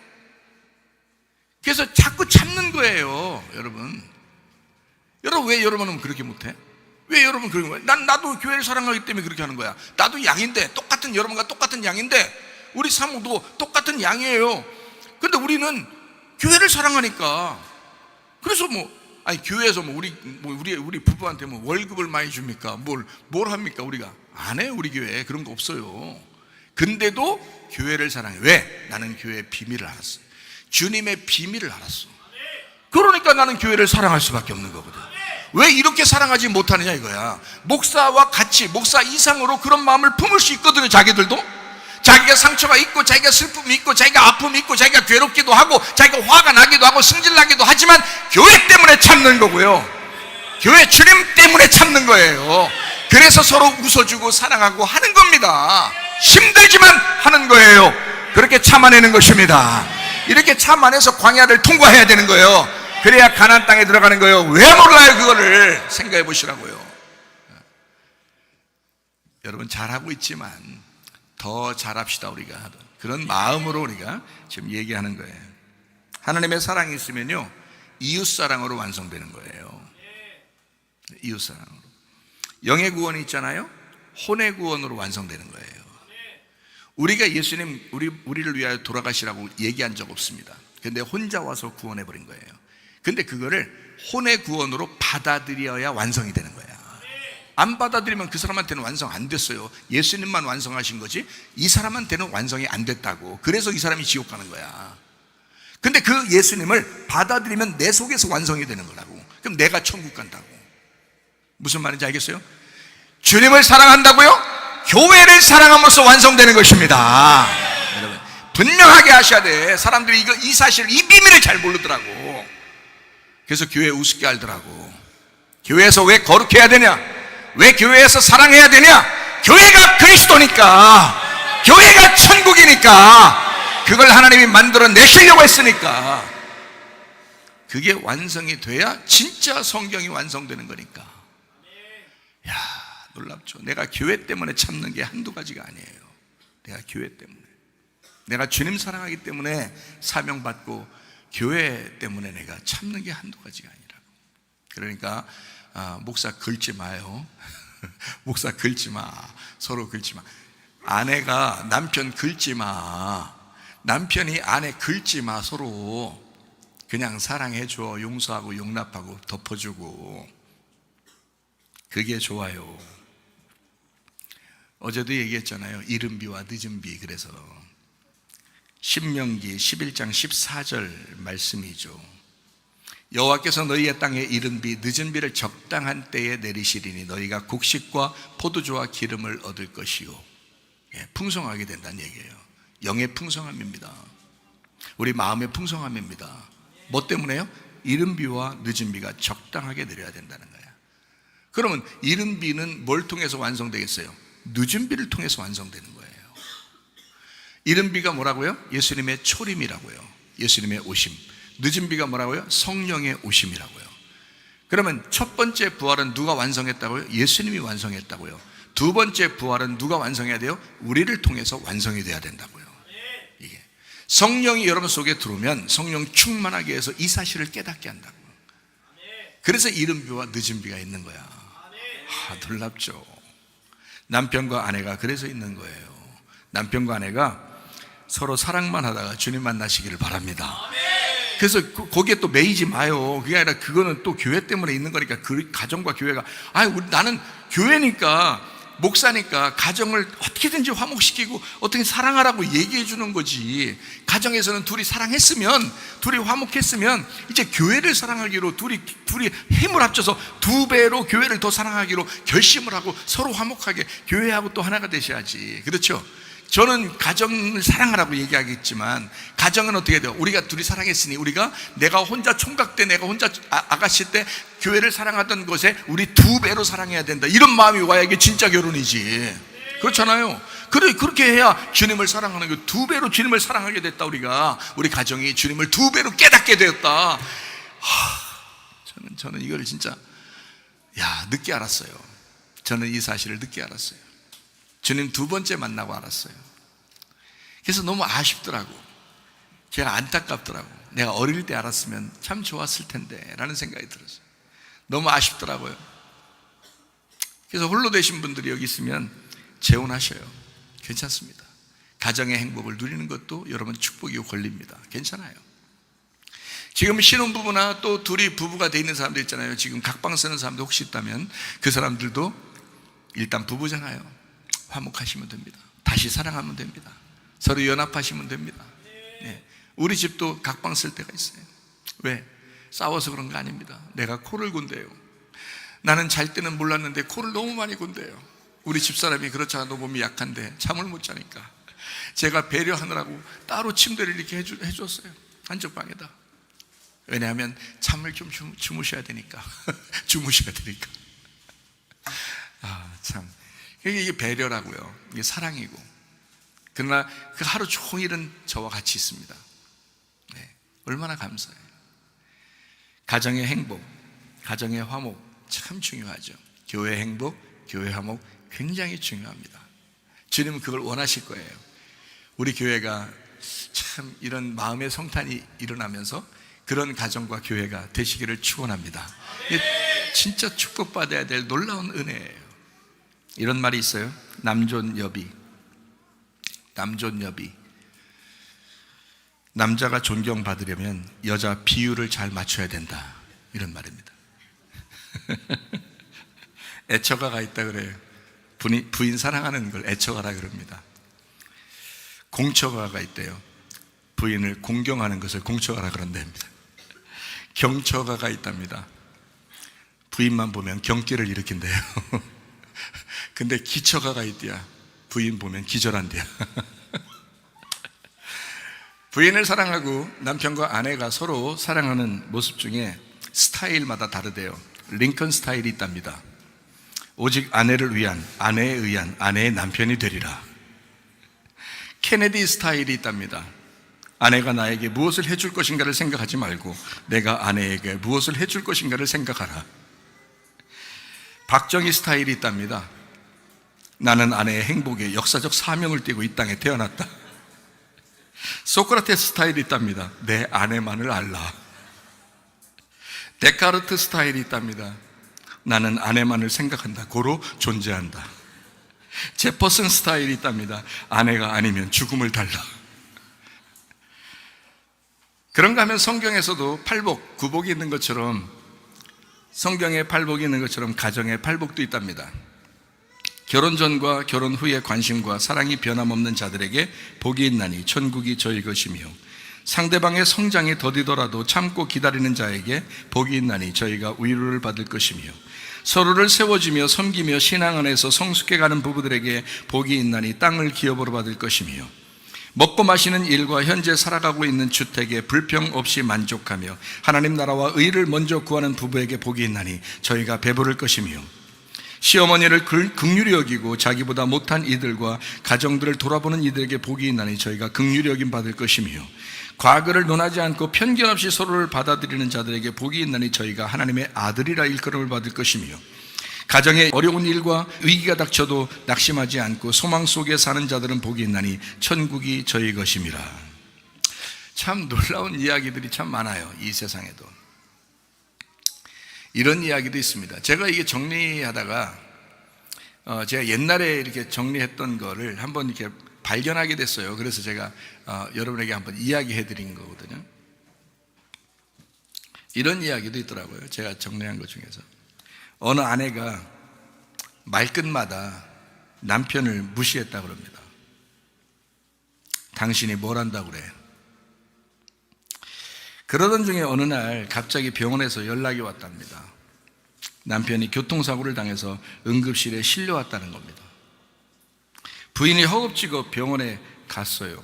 그래서 자꾸 참는 거예요. 여러분 왜 여러분은 그렇게 못해? 왜 여러분 그런 거예요? 나도 교회를 사랑하기 때문에 그렇게 하는 거야. 나도 양인데, 여러분과 똑같은 양인데, 우리 사모도 똑같은 양이에요. 근데 우리는 교회를 사랑하니까. 그래서 교회에서 우리 부부한테 월급을 많이 줍니까? 뭘 합니까? 우리가 안 해요. 우리 교회에 그런 거 없어요. 근데도 교회를 사랑해. 왜? 나는 교회의 비밀을 알았어. 주님의 비밀을 알았어. 그러니까 나는 교회를 사랑할 수밖에 없는 거거든. 왜 이렇게 사랑하지 못하느냐 이거야. 목사와 같이, 목사 이상으로 그런 마음을 품을 수 있거든요. 자기들도 자기가 상처가 있고, 자기가 슬픔이 있고, 자기가 아픔이 있고, 자기가 괴롭기도 하고, 자기가 화가 나기도 하고 승질나기도 하지만 교회 때문에 참는 거고요. 교회 주님 때문에 참는 거예요. 그래서 서로 웃어주고 사랑하고 하는 겁니다. 힘들지만 하는 거예요. 그렇게 참아내는 것입니다. 이렇게 참아내서 광야를 통과해야 되는 거예요. 그래야 가나안 땅에 들어가는 거예요. 왜 몰라요? 그거를 생각해 보시라고요. 여러분 잘하고 있지만 더 잘합시다. 우리가 그런 마음으로 우리가 지금 얘기하는 거예요. 하나님의 사랑이 있으면요, 이웃사랑으로 완성되는 거예요. 이웃사랑으로. 영의 구원이 있잖아요. 혼의 구원으로 완성되는 거예요. 우리가 예수님 우리를 위하여 돌아가시라고 얘기한 적 없습니다. 근데 혼자 와서 구원해 버린 거예요. 근데 그거를 혼의 구원으로 받아들여야 완성이 되는 거야. 안 받아들이면 그 사람한테는 완성 안 됐어요. 예수님만 완성하신 거지 이 사람한테는 완성이 안 됐다고. 그래서 이 사람이 지옥 가는 거야. 근데 그 예수님을 받아들이면 내 속에서 완성이 되는 거라고. 그럼 내가 천국 간다고. 무슨 말인지 알겠어요? 주님을 사랑한다고요? 교회를 사랑함으로써 완성되는 것입니다. 여러분 분명하게 하셔야 돼. 사람들이 이 사실, 이 비밀을 잘 모르더라고. 그래서 교회 우습게 알더라고. 교회에서 왜 거룩해야 되냐? 왜 교회에서 사랑해야 되냐? 교회가 그리스도니까, 교회가 천국이니까, 그걸 하나님이 만들어 내시려고 했으니까. 그게 완성이 돼야 진짜 성경이 완성되는 거니까. 야, 놀랍죠. 내가 교회 때문에 참는 게 한두 가지가 아니에요. 내가 교회 때문에, 내가 주님 사랑하기 때문에 사명받고, 교회 때문에 내가 참는 게 한두 가지가 아니라고. 그러니까 목사 긁지 마요. 목사 긁지 마. 서로 긁지 마. 아내가 남편 긁지 마. 남편이 아내 긁지 마. 서로 그냥 사랑해줘. 용서하고 용납하고 덮어주고. 그게 좋아요. 어제도 얘기했잖아요. 이른 비와 늦은 비. 그래서 신명기 11장 14절 말씀이죠. 여호와께서 너희의 땅에 이른 비 늦은 비를 적당한 때에 내리시리니 너희가 곡식과 포도주와 기름을 얻을 것이요. 풍성하게 된다는 얘기예요. 영의 풍성함입니다. 우리 마음의 풍성함입니다. 뭐 때문에요? 이른 비와 늦은 비가 적당하게 내려야 된다는 거예요. 그러면 이른 비는 뭘 통해서 완성되겠어요? 늦은 비를 통해서 완성되는 거예요. 이른 비가 뭐라고요? 예수님의 초림이라고요. 예수님의 오심. 늦은 비가 뭐라고요? 성령의 오심이라고요. 그러면 첫 번째 부활은 누가 완성했다고요? 예수님이 완성했다고요. 두 번째 부활은 누가 완성해야 돼요? 우리를 통해서 완성이 돼야 된다고요. 이게 성령이 여러분 속에 들어오면 성령 충만하게 해서 이 사실을 깨닫게 한다고. 그래서 이른 비와 늦은 비가 있는 거야. 놀랍죠. 남편과 아내가 그래서 있는 거예요. 남편과 아내가 서로 사랑만 하다가 주님 만나시기를 바랍니다. 그래서 거기에 또 매이지 마요. 그게 아니라 그거는 또 교회 때문에 있는 거니까, 그 가정과 교회가, 나는 교회니까, 목사니까 가정을 어떻게든지 화목시키고 어떻게 사랑하라고 얘기해 주는 거지. 가정에서는 둘이 사랑했으면, 둘이 화목했으면 이제 교회를 사랑하기로 둘이 힘을 합쳐서 두 배로 교회를 더 사랑하기로 결심을 하고 서로 화목하게 교회하고 또 하나가 되셔야지. 그렇죠? 저는 가정을 사랑하라고 얘기하겠지만, 가정은 어떻게 돼요? 우리가 둘이 사랑했으니, 내가 혼자 총각 때, 내가 혼자 아가씨 때 교회를 사랑하던 것에 우리 두 배로 사랑해야 된다, 이런 마음이 와야 이게 진짜 결혼이지. 그렇잖아요. 그렇게 해야 주님을 사랑하는 거, 두 배로 주님을 사랑하게 됐다. 우리 가정이 주님을 두 배로 깨닫게 되었다. 저는 이걸 진짜 늦게 알았어요. 저는 이 사실을 늦게 알았어요. 주님 두 번째 만나고 알았어요. 그래서 너무 아쉽더라고. 제가 안타깝더라고. 내가 어릴 때 알았으면 참 좋았을 텐데 라는 생각이 들었어요. 너무 아쉽더라고요. 그래서 홀로 되신 분들이 여기 있으면 재혼하셔요. 괜찮습니다. 가정의 행복을 누리는 것도 여러분 축복이고 권리입니다. 괜찮아요. 지금 신혼부부나 또 둘이 부부가 돼 있는 사람들 있잖아요. 지금 각방 쓰는 사람들 혹시 있다면 그 사람들도 일단 부부잖아요. 화목하시면 됩니다. 다시 사랑하면 됩니다. 서로 연합하시면 됩니다. 네. 우리 집도 각방 쓸 때가 있어요. 왜? 싸워서 그런 거 아닙니다. 내가 코를 곤대요. 나는 잘 때는 몰랐는데 코를 너무 많이 곤대요. 우리 집사람이 그렇잖아. 너 몸이 약한데 잠을 못 자니까 제가 배려하느라고 따로 침대를 이렇게 해줬어요. 한쪽방에다. 왜냐하면 잠을 좀 주무셔야 되니까. 주무셔야 되니까. 참, 이게 배려라고요. 이게 사랑이고. 그러나 그 하루 종일은 저와 같이 있습니다. 네, 얼마나 감사해요. 가정의 행복, 가정의 화목 참 중요하죠. 교회 행복, 교회 화목 굉장히 중요합니다. 주님은 그걸 원하실 거예요. 우리 교회가 참 이런 마음의 성탄이 일어나면서 그런 가정과 교회가 되시기를 축원합니다. 진짜 축복받아야 될 놀라운 은혜예요. 이런 말이 있어요. 남존여비. 남자가 존경받으려면 여자 비율을 잘 맞춰야 된다, 이런 말입니다. 애처가가 있다 그래요. 부인 사랑하는 걸 애처가라 그럽니다. 공처가가 있대요. 부인을 공경하는 것을 공처가라 그런답니다. 경처가가 있답니다. 부인만 보면 경기를 일으킨대요. 근데 기처가가 있대요. 부인 보면 기절한대요. 부인을 사랑하고 남편과 아내가 서로 사랑하는 모습 중에 스타일마다 다르대요. 링컨 스타일이 있답니다. 오직 아내를 위한, 아내에 의한 아내의 남편이 되리라. 케네디 스타일이 있답니다. 아내가 나에게 무엇을 해줄 것인가를 생각하지 말고 내가 아내에게 무엇을 해줄 것인가를 생각하라. 박정희 스타일이 있답니다. 나는 아내의 행복에 역사적 사명을 띠고 이 땅에 태어났다. 소크라테스 스타일이 있답니다. 내 아내만을 알라. 데카르트 스타일이 있답니다. 나는 아내만을 생각한다. 고로 존재한다. 제퍼슨 스타일이 있답니다. 아내가 아니면 죽음을 달라. 그런가 하면 성경에서도 팔복, 구복이 있는 것처럼, 성경에 팔복이 있는 것처럼 가정에 팔복도 있답니다. 결혼 전과 결혼 후의 관심과 사랑이 변함없는 자들에게 복이 있나니 천국이 저희 것이며, 상대방의 성장이 더디더라도 참고 기다리는 자에게 복이 있나니 저희가 위로를 받을 것이며, 서로를 세워주며 섬기며 신앙 안에서 성숙해가는 부부들에게 복이 있나니 땅을 기업으로 받을 것이며, 먹고 마시는 일과 현재 살아가고 있는 주택에 불평 없이 만족하며 하나님 나라와 의를 먼저 구하는 부부에게 복이 있나니 저희가 배부를 것이며, 시어머니를 긍휼히 여기고 자기보다 못한 이들과 가정들을 돌아보는 이들에게 복이 있나니 저희가 긍휼히 여김 받을 것이며, 과거를 논하지 않고 편견 없이 서로를 받아들이는 자들에게 복이 있나니 저희가 하나님의 아들이라 일컬음을 받을 것이며, 가정에 어려운 일과 위기가 닥쳐도 낙심하지 않고 소망 속에 사는 자들은 복이 있나니 천국이 저희 것임이라. 참 놀라운 이야기들이 참 많아요. 이 세상에도 이런 이야기도 있습니다. 제가 이게 정리하다가 제가 옛날에 이렇게 정리했던 거를 한번 이렇게 발견하게 됐어요. 그래서 제가 여러분에게 한번 이야기해 드린 거거든요. 이런 이야기도 있더라고요. 제가 정리한 것 중에서 어느 아내가 말끝마다 남편을 무시했다 그럽니다. 당신이 뭘 한다고 그래? 그러던 중에 어느 날 갑자기 병원에서 연락이 왔답니다. 남편이 교통사고를 당해서 응급실에 실려왔다는 겁니다. 부인이 허겁지겁 병원에 갔어요.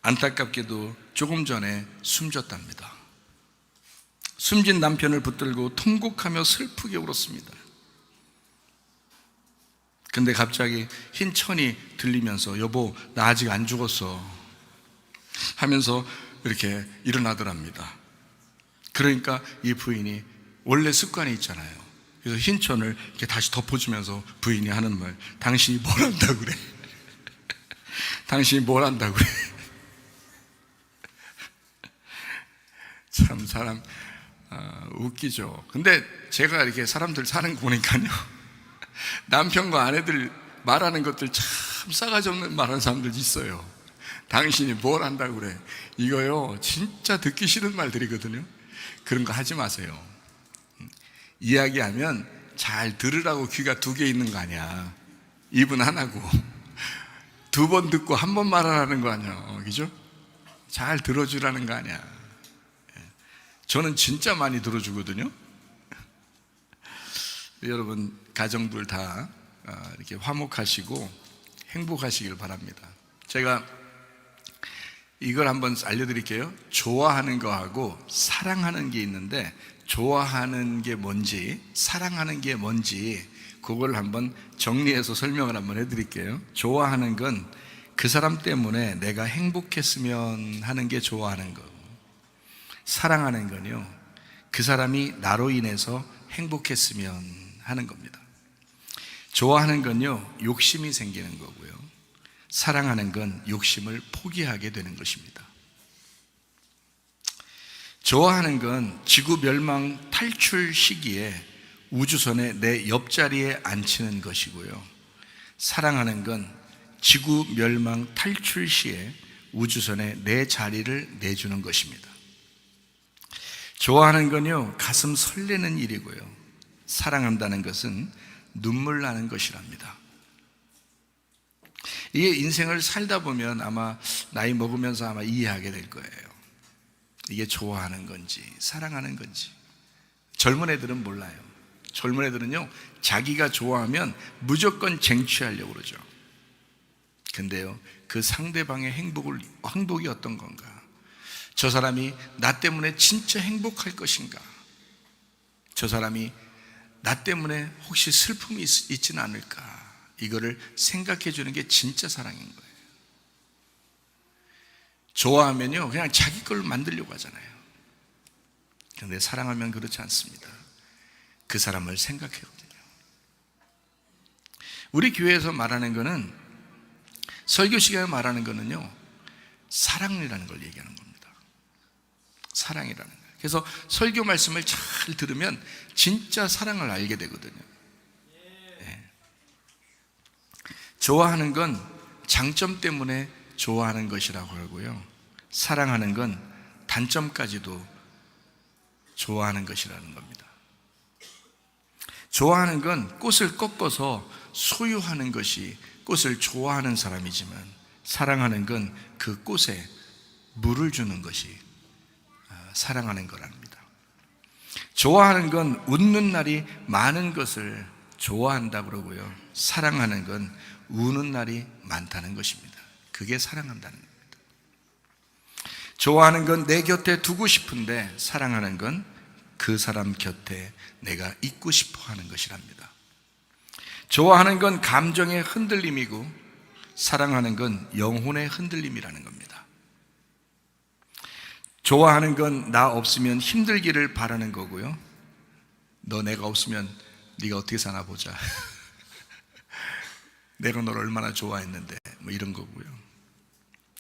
안타깝게도 조금 전에 숨졌답니다. 숨진 남편을 붙들고 통곡하며 슬프게 울었습니다. 근데 갑자기 흰 천이 들리면서 여보, 나 아직 안 죽었어 하면서 이렇게 일어나더랍니다. 그러니까 이 부인이 원래 습관이 있잖아요. 그래서 흰 천을 이렇게 다시 덮어주면서 부인이 하는 말, 당신이 뭘 한다고 그래? 당신이 뭘 한다고 그래? 참 사람 웃기죠. 근데 제가 이렇게 사람들 사는 거 보니까요, 남편과 아내들 말하는 것들 참 싸가지 없는 말하는 사람들 있어요. 당신이 뭘 한다고 그래? 이거요 진짜 듣기 싫은 말들이거든요. 그런 거 하지 마세요. 이야기하면 잘 들으라고 귀가 두 개 있는 거 아니야. 입은 하나고 두 번 듣고 한 번 말하라는 거 아니야. 그죠? 잘 들어주라는 거 아니야. 저는 진짜 많이 들어주거든요. 여러분 가정들 다 이렇게 화목하시고 행복하시길 바랍니다. 제가 이걸 한번 알려드릴게요. 좋아하는 거하고 사랑하는 게 있는데, 좋아하는 게 뭔지 사랑하는 게 뭔지 그걸 한번 정리해서 설명을 한번 해드릴게요. 좋아하는 건 그 사람 때문에 내가 행복했으면 하는 게 좋아하는 거고, 사랑하는 건요 그 사람이 나로 인해서 행복했으면 하는 겁니다. 좋아하는 건요 욕심이 생기는 거고요, 사랑하는 건 욕심을 포기하게 되는 것입니다. 좋아하는 건 지구 멸망 탈출 시기에 우주선에 내 옆자리에 앉히는 것이고요, 사랑하는 건 지구 멸망 탈출 시에 우주선에 내 자리를 내주는 것입니다. 좋아하는 건요 가슴 설레는 일이고요, 사랑한다는 것은 눈물 나는 것이랍니다. 이게 인생을 살다 보면 아마 나이 먹으면서 아마 이해하게 될 거예요. 이게 좋아하는 건지 사랑하는 건지. 젊은 애들은 몰라요. 젊은 애들은요 자기가 좋아하면 무조건 쟁취하려고 그러죠. 근데요 그 상대방의 행복이 어떤 건가, 저 사람이 나 때문에 진짜 행복할 것인가, 저 사람이 나 때문에 혹시 슬픔이 있지는 않을까, 이거를 생각해 주는 게 진짜 사랑인 거예요. 좋아하면요 그냥 자기 걸 만들려고 하잖아요. 그런데 사랑하면 그렇지 않습니다. 그 사람을 생각해거든요. 우리 교회에서 말하는 거는, 설교 시간에 말하는 거는요 사랑이라는 걸 얘기하는 겁니다. 사랑이라는 거예요. 그래서 설교 말씀을 잘 들으면 진짜 사랑을 알게 되거든요. 네. 좋아하는 건 장점 때문에 좋아하는 것이라고 하고요, 사랑하는 건 단점까지도 좋아하는 것이라는 겁니다. 좋아하는 건 꽃을 꺾어서 소유하는 것이 꽃을 좋아하는 사람이지만, 사랑하는 건 그 꽃에 물을 주는 것이 사랑하는 거랍니다. 좋아하는 건 웃는 날이 많은 것을 좋아한다고 그러고요, 사랑하는 건 우는 날이 많다는 것입니다. 그게 사랑한다는 겁니다. 좋아하는 건 내 곁에 두고 싶은데, 사랑하는 건 그 사람 곁에 내가 있고 싶어 하는 것이랍니다. 좋아하는 건 감정의 흔들림이고, 사랑하는 건 영혼의 흔들림이라는 겁니다. 좋아하는 건 나 없으면 힘들기를 바라는 거고요, 너 내가 없으면 네가 어떻게 사나 보자. 내가 너를 얼마나 좋아했는데, 뭐 이런 거고요.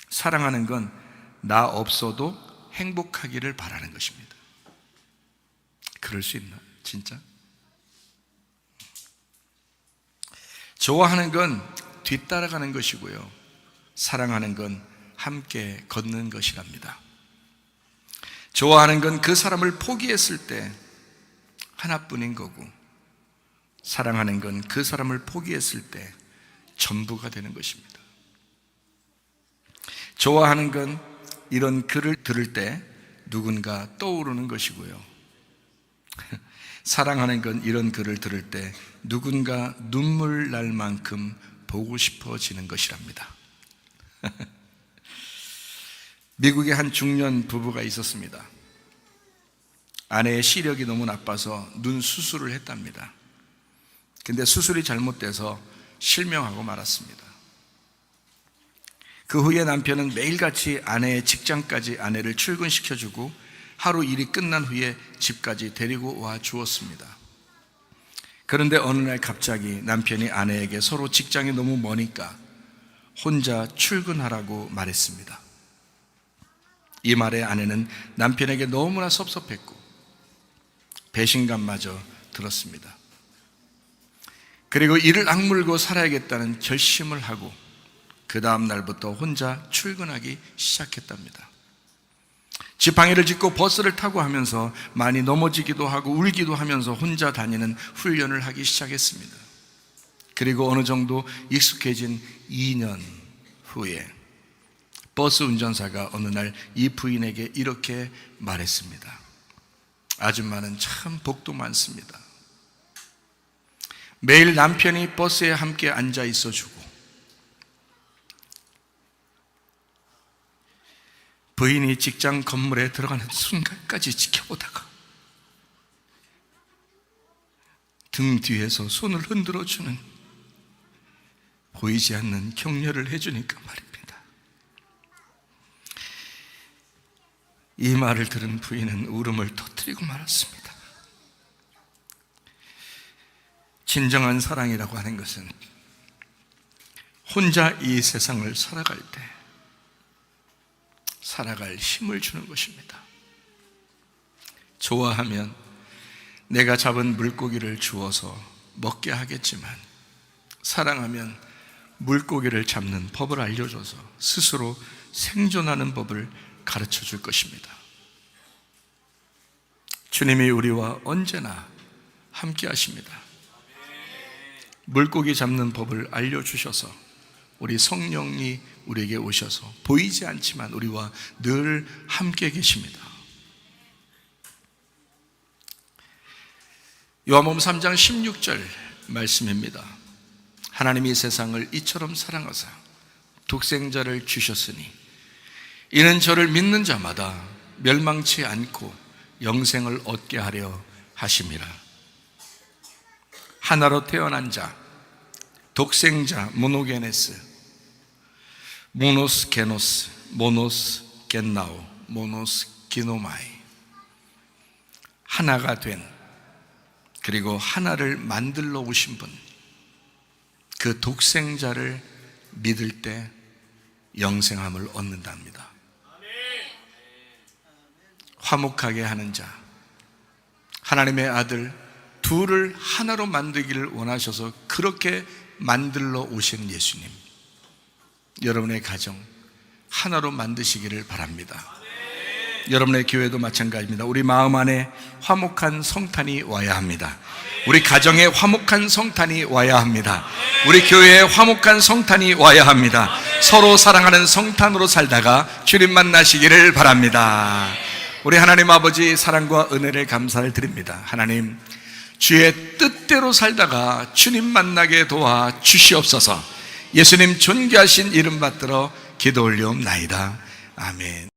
사랑하는 건 나 없어도 행복하기를 바라는 것입니다. 그럴 수 있나? 진짜? 좋아하는 건 뒤따라가는 것이고요, 사랑하는 건 함께 걷는 것이랍니다. 좋아하는 건 그 사람을 포기했을 때 하나뿐인 거고, 사랑하는 건 그 사람을 포기했을 때 전부가 되는 것입니다. 좋아하는 건 이런 글을 들을 때 누군가 떠오르는 것이고요, 사랑하는 건 이런 글을 들을 때 누군가 눈물 날 만큼 보고 싶어지는 것이랍니다. 미국에 한 중년 부부가 있었습니다. 아내의 시력이 너무 나빠서 눈 수술을 했답니다. 근데 수술이 잘못돼서 실명하고 말았습니다. 그 후에 남편은 매일같이 아내의 직장까지 아내를 출근시켜주고 하루 일이 끝난 후에 집까지 데리고 와 주었습니다. 그런데 어느 날 갑자기 남편이 아내에게 서로 직장이 너무 머니까 혼자 출근하라고 말했습니다. 이 말에 아내는 남편에게 너무나 섭섭했고 배신감마저 들었습니다. 그리고 이를 악물고 살아야겠다는 결심을 하고 그 다음 날부터 혼자 출근하기 시작했답니다. 지팡이를 짚고 버스를 타고 하면서 많이 넘어지기도 하고 울기도 하면서 혼자 다니는 훈련을 하기 시작했습니다. 그리고 어느 정도 익숙해진 2년 후에 버스 운전사가 어느 날 이 부인에게 이렇게 말했습니다. 아줌마는 참 복도 많습니다. 매일 남편이 버스에 함께 앉아 있어주고 부인이 직장 건물에 들어가는 순간까지 지켜보다가 등 뒤에서 손을 흔들어주는 보이지 않는 격려를 해주니까 말입니다. 이 말을 들은 부인은 울음을 터뜨리고 말았습니다. 진정한 사랑이라고 하는 것은 혼자 이 세상을 살아갈 때 살아갈 힘을 주는 것입니다. 좋아하면 내가 잡은 물고기를 주어서 먹게 하겠지만, 사랑하면 물고기를 잡는 법을 알려줘서 스스로 생존하는 법을 가르쳐 줄 것입니다. 주님이 우리와 언제나 함께 하십니다. 물고기 잡는 법을 알려주셔서 우리 성령이 우리에게 오셔서 보이지 않지만 우리와 늘 함께 계십니다. 요한복음 3장 16절 말씀입니다. 하나님이 세상을 이처럼 사랑하사 독생자를 주셨으니 이는 저를 믿는 자마다 멸망치 않고 영생을 얻게 하려 하심이라. 하나로 태어난 자, 독생자, 모노게네스, 모노스 게노스, 모노스 겐나오, 모노스 기노마이, 하나가 된, 그리고 하나를 만들러 오신 분, 그 독생자를 믿을 때 영생함을 얻는답니다. 화목하게 하는 자, 하나님의 아들 둘을 하나로 만들기를 원하셔서 그렇게 만들러 오신 예수님, 여러분의 가정 하나로 만드시기를 바랍니다. 여러분의 교회도 마찬가지입니다. 우리 마음 안에 화목한 성탄이 와야 합니다. 우리 가정에 화목한 성탄이 와야 합니다. 우리 교회에 화목한 성탄이 와야 합니다. 서로 사랑하는 성탄으로 살다가 주님 만나시기를 바랍니다. 우리 하나님 아버지 사랑과 은혜를 감사를 드립니다. 하나님, 주의 뜻대로 살다가 주님 만나게 도와 주시옵소서. 예수님 존귀하신 이름 받들어 기도 올리옵나이다. 아멘.